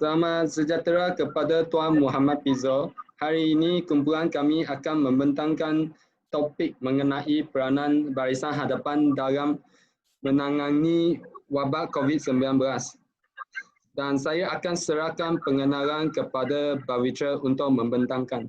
Selamat sejahtera kepada Tuan Muhammad Pizzo. Hari ini kumpulan kami akan membentangkan topik mengenai peranan Barisan Hadapan dalam menangani wabak COVID-19. Dan saya akan serahkan pengenalan kepada Bavitra untuk membentangkan.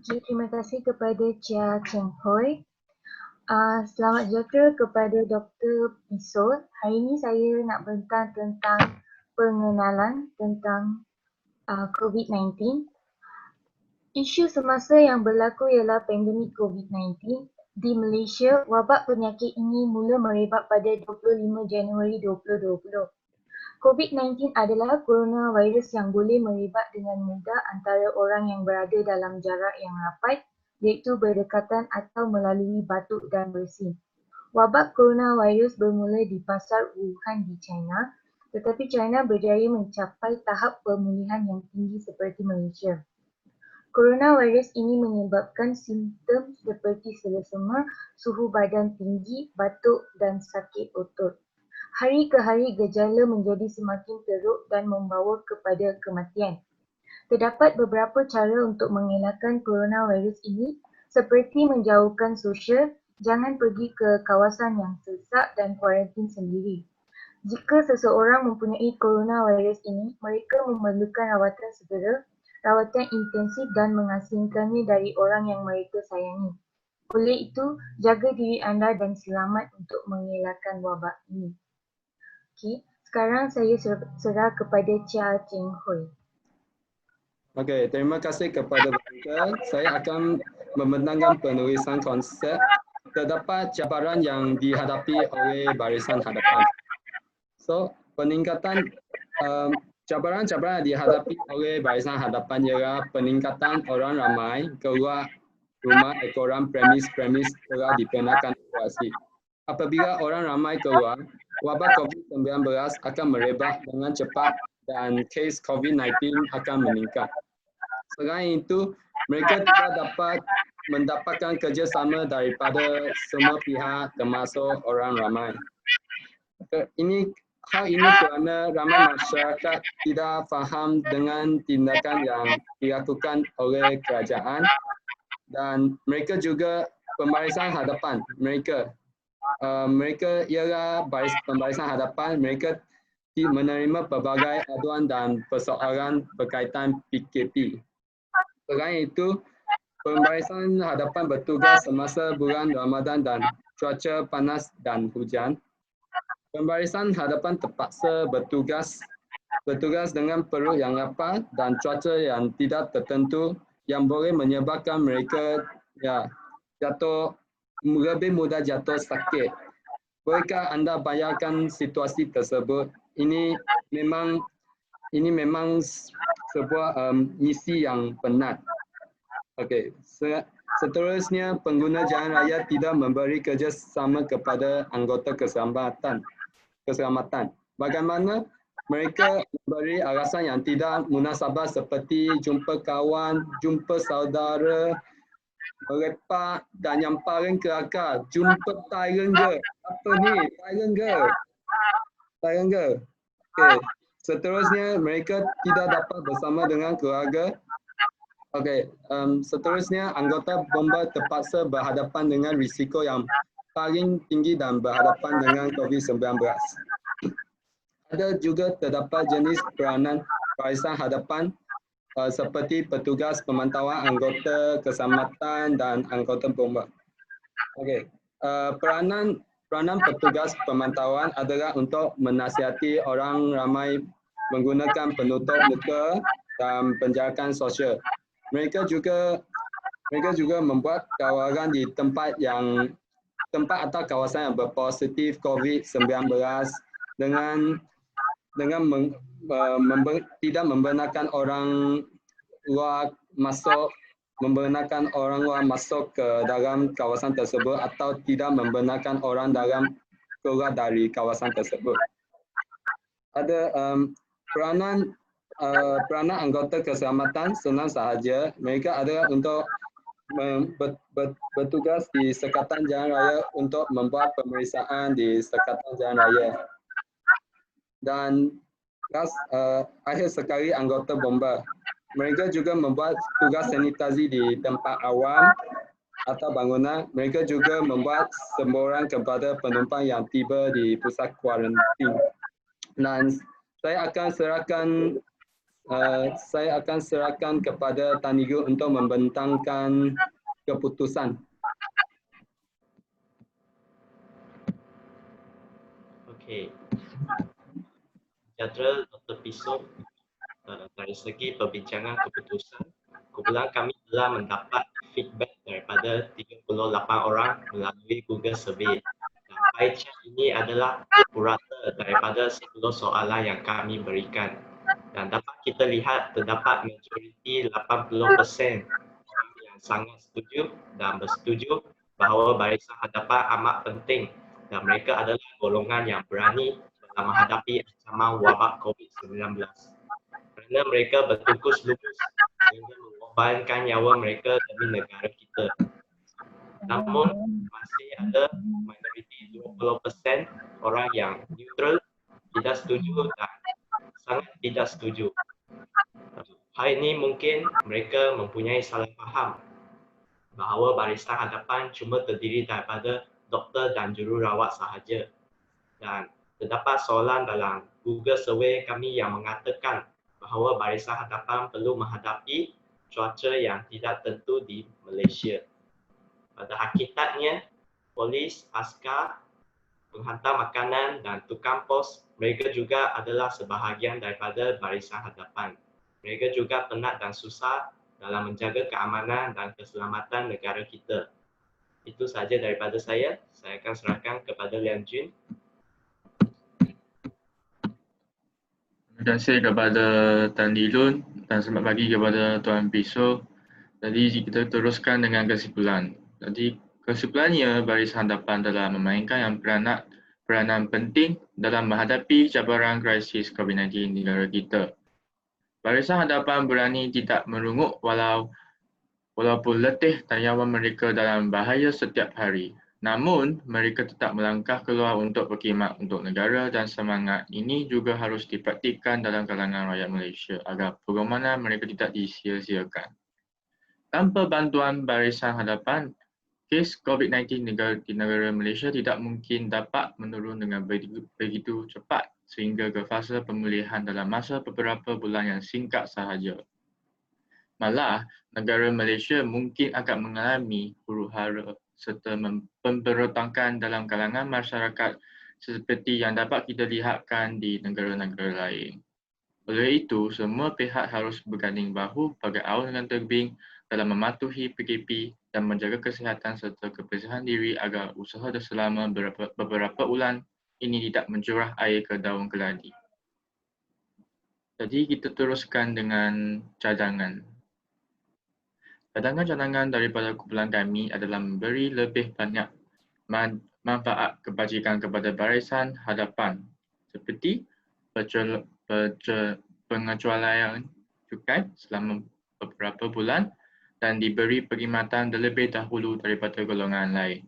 Terima kasih kepada Chia Cheng Hoi. Selamat sejahtera kepada Dr. Pizzo. Hari ini saya nak bentang tentang pengenalan tentang COVID-19. Isu semasa yang berlaku ialah pandemik COVID-19. Di Malaysia, wabak penyakit ini mula merebak pada 25 Januari 2020. COVID-19 adalah coronavirus yang boleh merebak dengan mudah antara orang yang berada dalam jarak yang rapat, iaitu berdekatan atau melalui batuk dan bersin. Wabak coronavirus bermula di pasar Wuhan di China, tetapi China berjaya mencapai tahap pemulihan yang tinggi seperti Malaysia. Coronavirus ini menyebabkan simptom seperti selesema, suhu badan tinggi, batuk dan sakit otot. Hari ke hari gejala menjadi semakin teruk dan membawa kepada kematian. Terdapat beberapa cara untuk mengelakkan coronavirus ini seperti menjauhkan sosial, jangan pergi ke kawasan yang sesak dan kuarantin sendiri. Jika seseorang mempunyai coronavirus ini, mereka memerlukan rawatan segera, rawatan intensif dan mengasingkannya dari orang yang mereka sayangi. Oleh itu, jaga diri anda dan selamat untuk mengelakkan wabak ini. Okey, sekarang saya serah kepada Chia Cheng Hoi. Okey, terima kasih kepada Bavitra. Saya akan membentangkan penulisan konsep. Terdapat cabaran yang dihadapi oleh Barisan Hadapan. So, peningkatan cabaran-cabaran yang dihadapi oleh Barisan Hadapan ialah peningkatan orang ramai keluar rumah ekoran premis-premis telah dikenakan operasi. Apabila orang ramai keluar, wabak COVID-19 akan merebak dengan cepat dan kes COVID-19 akan meningkat. Selain itu, mereka tidak dapat mendapatkan kerjasama daripada semua pihak termasuk orang ramai. Hal ini kerana ramai masyarakat tidak faham dengan tindakan yang dilakukan oleh kerajaan dan mereka juga pembarisan hadapan mereka ialah pembarisan hadapan mereka menerima pelbagai aduan dan persoalan berkaitan PKP. Selain itu, pembarisan hadapan bertugas semasa bulan Ramadan dan cuaca panas dan hujan. Pembarisan hadapan terpaksa bertugas dengan perut yang lapar dan cuaca yang tidak tertentu yang boleh menyebabkan mereka lebih mudah jatuh sakit. Bolehkah anda bayangkan situasi tersebut? Ini memang sebuah misi yang penat. Okey, seterusnya pengguna jalan raya tidak memberi kerjasama kepada anggota keselamatan. Bagaimana mereka memberi alasan yang tidak munasabah seperti jumpa kawan, jumpa saudara, melepak dan yang paling kelakar, jumpa Thailand girl. Apa ni? Thailand girl. Okey, seterusnya mereka tidak dapat bersama dengan keluarga. Okey, seterusnya anggota bomba terpaksa berhadapan dengan risiko yang paling tinggi dan berhadapan dengan COVID-19. Ada juga terdapat jenis peranan barisan hadapan seperti petugas pemantauan anggota keselamatan dan anggota bomba. Okey, peranan petugas pemantauan adalah untuk menasihati orang ramai menggunakan penutup muka dan penjarakan sosial. Mereka juga membuat kawalan di tempat atau kawasan yang berpositif COVID-19 dengan tidak membenarkan orang luar masuk ke dalam kawasan tersebut atau tidak membenarkan orang dalam keluar dari kawasan tersebut. Ada peranan anggota keselamatan senang sahaja. Mereka adalah untuk bertugas di Sekatan Jalan Raya untuk membuat pemeriksaan di Sekatan Jalan Raya. Dan akhir sekali anggota bomba. Mereka juga membuat tugas sanitasi di tempat awam atau bangunan. Mereka juga membuat semboran kepada penumpang yang tiba di pusat kuarantin. Dan saya akan serahkan kepada Tan Igu untuk membentangkan keputusan. Okey. Sejahtera Dr. Piso, dari segi perbincangan keputusan, kumpulan kami telah mendapat feedback daripada 38 orang melalui Google Survey. Dan pie chart ini adalah purata daripada 10 soalan yang kami berikan. Dan dapat kita lihat terdapat majoriti 80% orang yang sangat setuju dan bersetuju bahawa barisan hadapan amat penting dan mereka adalah golongan yang berani dalam menghadapi ancaman wabak COVID-19. Kerana mereka bertungkus lumus hingga mengorbankan nyawa mereka demi negara kita. Namun, masih ada minoriti 20% orang yang neutral, tidak setuju dan sangat tidak setuju. Hal ini mungkin mereka mempunyai salah faham bahawa barisan hadapan cuma terdiri daripada doktor dan jururawat sahaja. Dan terdapat soalan dalam Google Survey kami yang mengatakan bahawa barisan hadapan perlu menghadapi cuaca yang tidak tentu di Malaysia. Pada hakikatnya, polis, askar, penghantar makanan dan tukang pos, mereka juga adalah sebahagian daripada barisan hadapan. Mereka juga penat dan susah dalam menjaga keamanan dan keselamatan negara kita. Itu sahaja daripada saya. Saya akan serahkan kepada Lian Jun. Terima kasih kepada Tan Dilun dan selamat pagi kepada Tuan Piso. Jadi kita teruskan dengan kesimpulan. Jadi kesimpulannya, barisan hadapan telah memainkan peranan penting dalam menghadapi cabaran krisis COVID-19 di negara kita. Barisan hadapan berani tidak merungut walaupun letih dan nyawa mereka dalam bahaya setiap hari. Namun, mereka tetap melangkah keluar untuk berkhidmat untuk negara dan semangat ini juga harus dipraktikkan dalam kalangan rakyat Malaysia agar pergolakan mereka tidak disia-siakan. Tanpa bantuan barisan hadapan, kes COVID-19 di negara Malaysia tidak mungkin dapat menurun dengan begitu cepat sehingga ke fasa pemulihan dalam masa beberapa bulan yang singkat sahaja. Malah, negara Malaysia mungkin akan mengalami huru-hara serta pemberontakan dalam kalangan masyarakat seperti yang dapat kita lihatkan di negara-negara lain. Oleh itu, semua pihak harus berganding bahu bagai awal dengan tebing dalam mematuhi PKP dan menjaga kesihatan serta kebersihan diri agar usaha selama beberapa bulan ini tidak mencurah air ke daun keladi. Jadi kita teruskan dengan cadangan. Cadangan-cadangan daripada kumpulan kami adalah memberi lebih banyak manfaat kebajikan kepada barisan hadapan seperti pengecualian cukai selama beberapa bulan dan diberi perkhidmatan terlebih dahulu daripada golongan lain.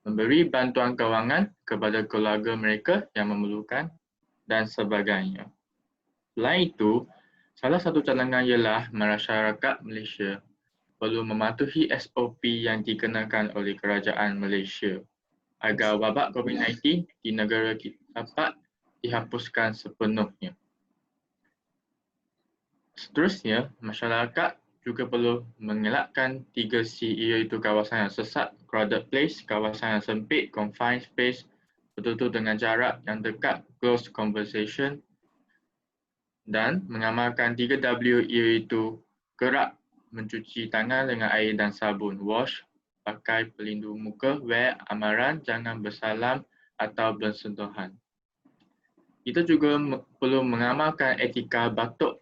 Memberi bantuan kewangan kepada keluarga mereka yang memerlukan dan sebagainya. Selain itu, salah satu cadangan ialah masyarakat Malaysia perlu mematuhi SOP yang dikenakan oleh kerajaan Malaysia agar wabak COVID-19 di negara kita dapat dihapuskan sepenuhnya. Seterusnya, masyarakat juga perlu mengelakkan 3C iaitu kawasan yang sesat, crowded place, kawasan yang sempit, confined space, betul-betul dengan jarak yang dekat, close conversation, dan mengamalkan 3W iaitu kerap mencuci tangan dengan air dan sabun, wash, pakai pelindung muka, wear, amaran, jangan bersalam atau bersentuhan. Kita juga perlu mengamalkan etika batuk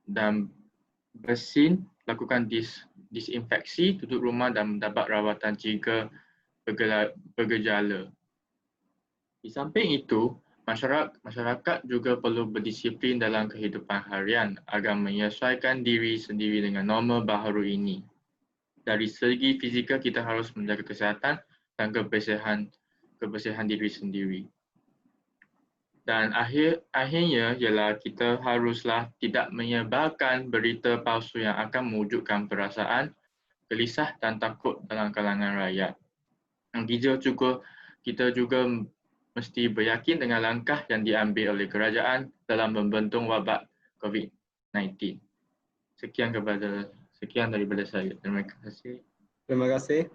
dan bersin, lakukan disinfeksi, tutup rumah dan mendapat rawatan jika bergejala. Di samping itu, masyarakat juga perlu berdisiplin dalam kehidupan harian agar menyesuaikan diri sendiri dengan norma baharu ini. dari segi fizikal kita harus menjaga kesihatan dan kebersihan diri sendiri. Dan akhirnya ialah kita haruslah tidak menyebarkan berita palsu yang akan mewujudkan perasaan gelisah dan takut dalam kalangan rakyat. Dan kita juga mesti beryakin dengan langkah yang diambil oleh kerajaan dalam membendung wabak COVID-19. Sekian daripada saya. Terima kasih. Terima kasih.